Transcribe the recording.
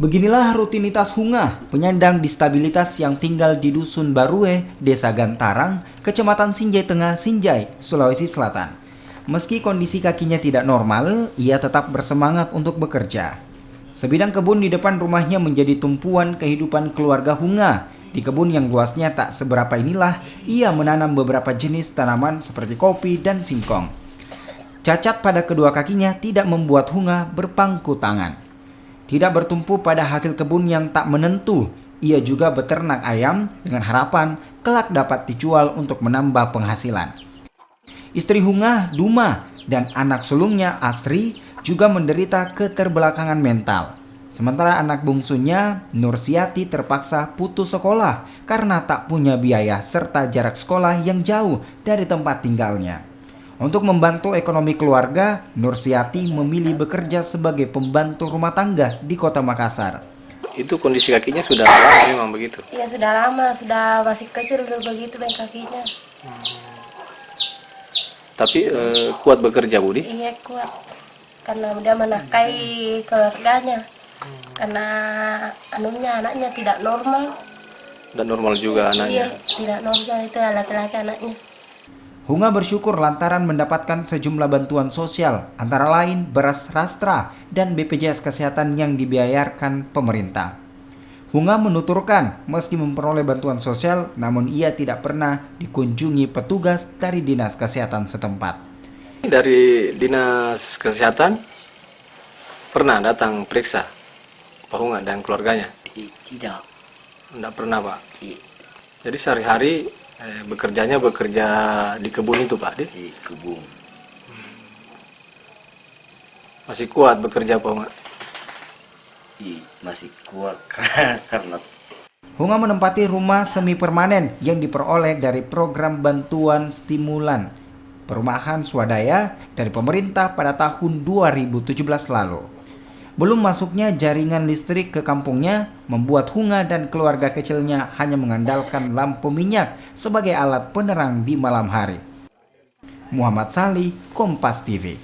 Beginilah rutinitas Hunga, penyandang disabilitas yang tinggal di Dusun Barue, Desa Gantarang, Kecamatan Sinjai Tengah, Sinjai, Sulawesi Selatan. Meski kondisi kakinya tidak normal, ia tetap bersemangat untuk bekerja. Sebidang kebun di depan rumahnya menjadi tumpuan kehidupan keluarga Hunga. Di kebun yang luasnya tak seberapa inilah, ia menanam beberapa jenis tanaman seperti kopi dan singkong. Cacat pada kedua kakinya tidak membuat Hunga berpangku tangan. Tidak bertumpu pada hasil kebun yang tak menentu, ia juga beternak ayam dengan harapan kelak dapat dijual untuk menambah penghasilan. Istri Hunga, Duma, dan anak sulungnya, Asri, juga menderita keterbelakangan mental. Sementara anak bungsunya, Nursiati, terpaksa putus sekolah karena tak punya biaya serta jarak sekolah yang jauh dari tempat tinggalnya. Untuk membantu ekonomi keluarga, Nursiati memilih bekerja sebagai pembantu rumah tangga di Kota Makassar. Itu kondisi kakinya sudah lama memang begitu? Iya sudah lama, sudah masih kecil udah begitu kakinya. Tapi kuat bekerja, Budi? Iya kuat, karena udah menafkahi keluarganya. Karena anaknya tidak normal. Dan normal juga anaknya? Iya, tidak normal, itu laki-laki anaknya. Hunga bersyukur lantaran mendapatkan sejumlah bantuan sosial, antara lain beras rastra dan BPJS Kesehatan yang dibiayarkan pemerintah. Hunga menuturkan, meski memperoleh bantuan sosial, namun ia tidak pernah dikunjungi petugas dari Dinas Kesehatan setempat. Dari Dinas Kesehatan pernah datang periksa Pak Hunga dan keluarganya? Tidak. Tidak pernah, Pak? Jadi sehari-hari bekerja di kebun itu, Pak? Di kebun. Masih kuat bekerja, Pak Hunga? Masih kuat karena Hunga menempati rumah semi permanen yang diperoleh dari program bantuan stimulan perumahan swadaya dari pemerintah pada tahun 2017 lalu. Belum masuknya jaringan listrik ke kampungnya membuat Hunga dan keluarga kecilnya hanya mengandalkan lampu minyak sebagai alat penerang di malam hari. Muhammad Salih, Kompas TV.